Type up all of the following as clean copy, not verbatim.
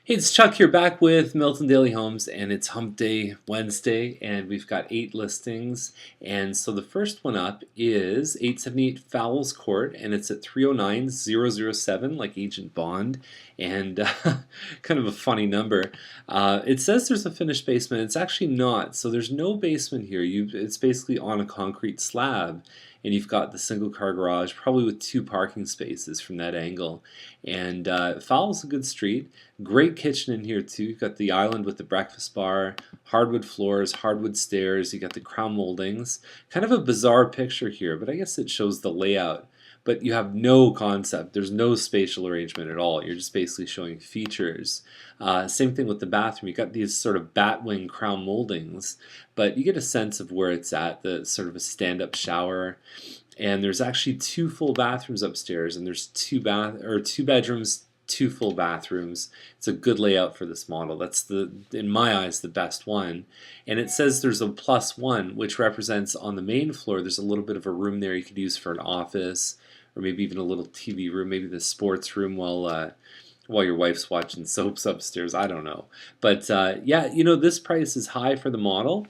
Hey, it's Chuck here back with Milton Daily Homes, and it's Hump Day Wednesday, and we've got 8 listings. And so the first one up is 878 Fowles Court, and it's at 309007, like Agent Bond, and kind of a funny number. It says there's a finished basement. It's actually not, so there's no basement here. It's basically on a concrete slab, and you've got the single car garage, probably with 2 parking spaces from that angle. And Fowles a good street. Great kitchen in here too. You've got the island with the breakfast bar, hardwood floors, hardwood stairs. You got the crown moldings. Kind of a bizarre picture here, but I guess it shows the layout. But you have no concept. There's no spatial arrangement at all. You're just basically showing features. Same thing with the bathroom. You got these sort of batwing crown moldings, but you get a sense of where it's at. The sort of a stand-up shower. And there's actually 2 full bathrooms upstairs, and there's 2 bedrooms, 2 full bathrooms. It's a good layout for this model. That's in my eyes, the best one. And it says there's a +1, which represents on the main floor. There's a little bit of a room there you could use for an office, or maybe even a little TV room, maybe the sports room while your wife's watching soaps upstairs. I don't know, but yeah, this price is high for the model.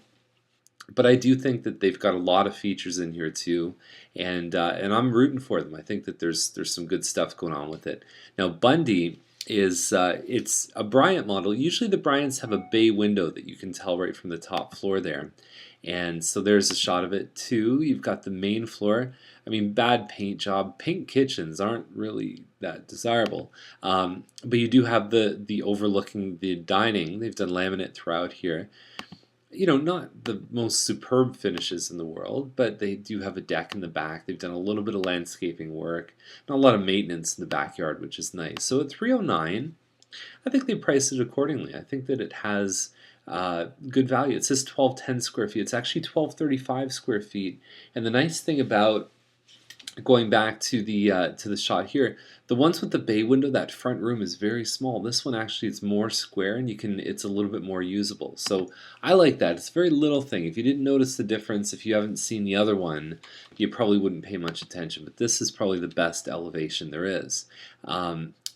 But I do think that they've got a lot of features in here too, and I'm rooting for them. I think that there's some good stuff going on with it. Now Bundy is it's a Bryant model. Usually the Bryants have a bay window that you can tell right from the top floor there, and so there's a shot of it too. You've got the main floor. I mean, bad paint job. Pink kitchens aren't really that desirable, but you do have the overlooking the dining. They've done laminate throughout here. Not the most superb finishes in the world, but they do have a deck in the back. They've done a little bit of landscaping work, not a lot of maintenance in the backyard, which is nice. So at 309, I think they priced it accordingly. I think that it has good value. It says 1210 square feet. It's actually 1235 square feet. And the nice thing about going back to the shot here, the ones with the bay window, that front room is very small. This one actually is more square, and it's a little bit more usable. So I like that. It's a very little thing. If you didn't notice the difference, if you haven't seen the other one, you probably wouldn't pay much attention. But this is probably the best elevation there is.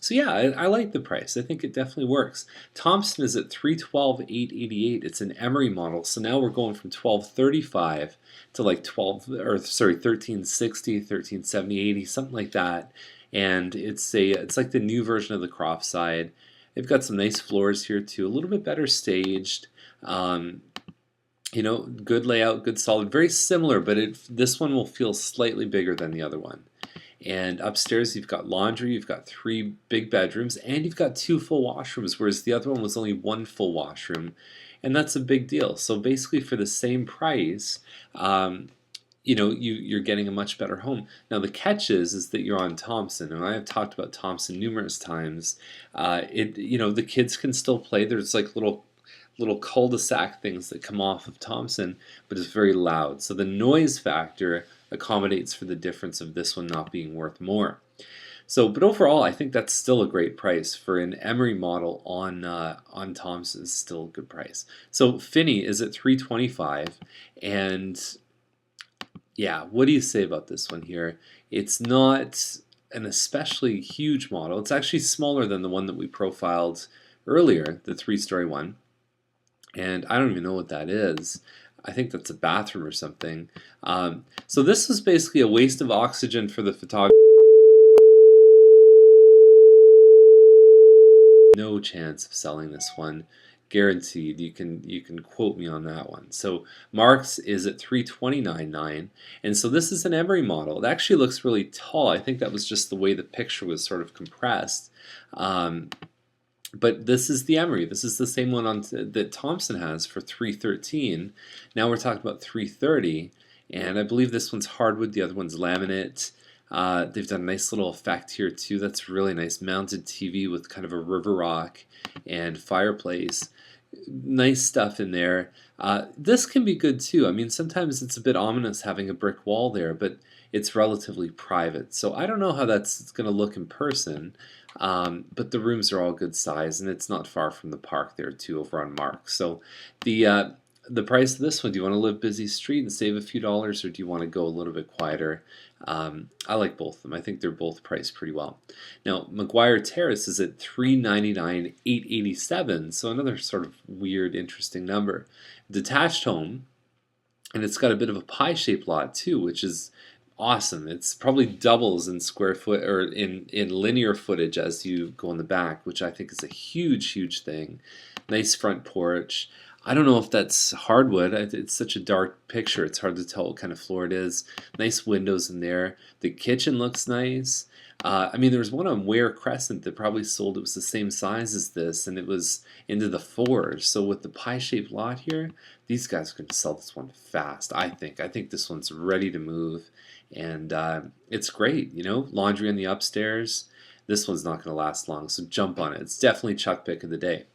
So yeah, I like the price. I think it definitely works. Thompson is at 312,888. It's an Emery model. So now we're going from 1235 to like 1360, 1370, 80, something like that. And it's like the new version of the Croft side. They've got some nice floors here too, a little bit better staged. Good layout, good solid, very similar, but this one will feel slightly bigger than the other one. And upstairs you've got laundry, you've got 3 big bedrooms, and you've got 2 full washrooms, whereas the other one was only 1 full washroom, and that's a big deal. So basically for the same price, you're getting a much better home. Now the catch is that you're on Thompson, and I have talked about Thompson numerous times. The kids can still play. There's like little cul-de-sac things that come off of Thompson, but it's very loud. So the noise factor accommodates for the difference of this one not being worth more. So, but overall, I think that's still a great price for an Emery model on Thompson. Is still a good price. So Finney is at 325, and yeah, what do you say about this one here? It's not an especially huge model. It's actually smaller than the one that we profiled earlier, the 3-story one. And I don't even know what that is. I think that's a bathroom or something. So this is basically a waste of oxygen for the photographer. No chance of selling this one. Guaranteed. You can quote me on that one. So Marks is at 329.9, and so this is an Emery model. It actually looks really tall. I think that was just the way the picture was sort of compressed. But this is the Emery. This is the same one that Thompson has for 313. Now we're talking about 330, and I believe this one's hardwood. The other one's laminate. They've done a nice little effect here too. That's really nice. Mounted TV with kind of a river rock and fireplace. Nice stuff in there. This can be good too. I mean, sometimes it's a bit ominous having a brick wall there, but it's relatively private. So I don't know how that's going to look in person. But the rooms are all good size, and it's not far from the park there too over on Mark. So the the price of this one, do you want to live busy street and save a few dollars, or do you want to go a little bit quieter? I like both of them. I think they're both priced pretty well. Now, McGuire Terrace is at $399,887, so another sort of weird, interesting number. Detached home, and it's got a bit of a pie-shaped lot too, which is awesome. It's probably doubles in square foot or in linear footage as you go in the back, which I think is a huge, huge thing. Nice front porch. I don't know if that's hardwood. It's such a dark picture. It's hard to tell what kind of floor it is. Nice windows in there. The kitchen looks nice. I mean, there was one on Ware Crescent that probably sold. It was the same size as this, and it was into the fours. So with the pie-shaped lot here, these guys are going to sell this one fast. I think. I think this one's ready to move, and it's great. You know, laundry in the upstairs. This one's not going to last long, so jump on it. It's definitely Chuck pick of the day.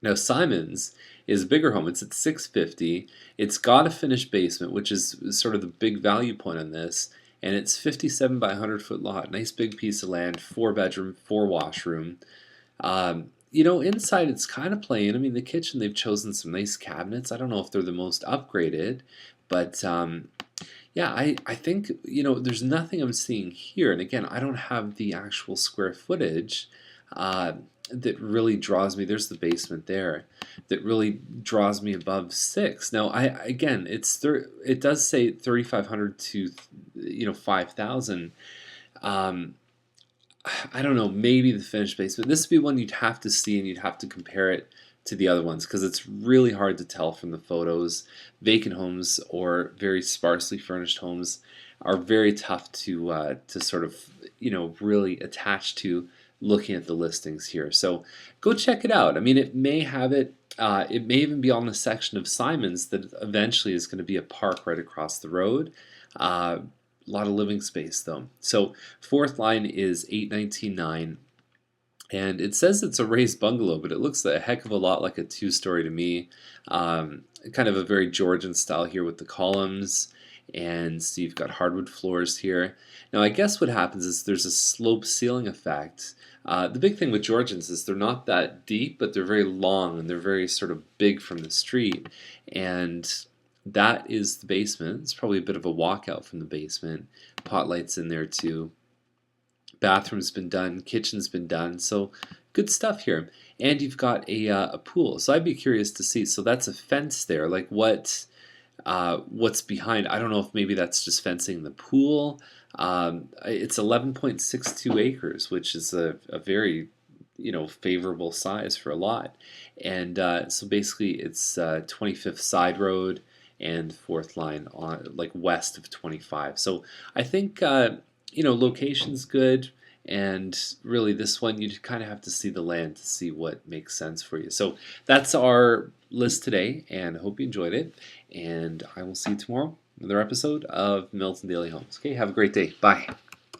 Now Simons is a bigger home. It's at $650. It's got a finished basement, which is sort of the big value point on this, and it's 57 by 100-foot lot. Nice big piece of land, 4-bedroom, 4-washroom. You know, inside it's kind of plain. I mean, the kitchen, they've chosen some nice cabinets. I don't know if they're the most upgraded, but yeah, I think, you know, there's nothing I'm seeing here. And again, I don't have the actual square footage that really draws me. There's the basement there that really draws me above 6. Now, again, it does say 3,500 to 5,000. I don't know, maybe the finished basement. This would be one you'd have to see, and you'd have to compare it to the other ones because it's really hard to tell from the photos. Vacant homes or very sparsely furnished homes are very tough to sort of really attach to looking at the listings here. So go check it out. I mean, it may have it. It may even be on the section of Simons that eventually is going to be a park right across the road. A lot of living space though. So fourth line is 819.9. And it says it's a raised bungalow, but it looks a heck of a lot like a two-story to me. Kind of a very Georgian style here with the columns. And so you've got hardwood floors here. Now I guess what happens is there's a slope ceiling effect. The big thing with Georgians is they're not that deep, but they're very long and they're very sort of big from the street. And that is the basement. It's probably a bit of a walkout from the basement. Pot lights in there too. Bathroom's been done, kitchen's been done, so good stuff here. And you've got a pool, so I'd be curious to see. So that's a fence there. Like what's behind? I don't know if maybe that's just fencing the pool. It's 11.62 acres, which is a very favorable size for a lot. And so basically it's 25th Side Road and fourth line on like west of 25. So I think location's good, and really this one you kind of have to see the land to see what makes sense for you. So that's our list today, and I hope you enjoyed it, and I will see you tomorrow, another episode of Milton Daily Homes. Okay, have a great day. Bye.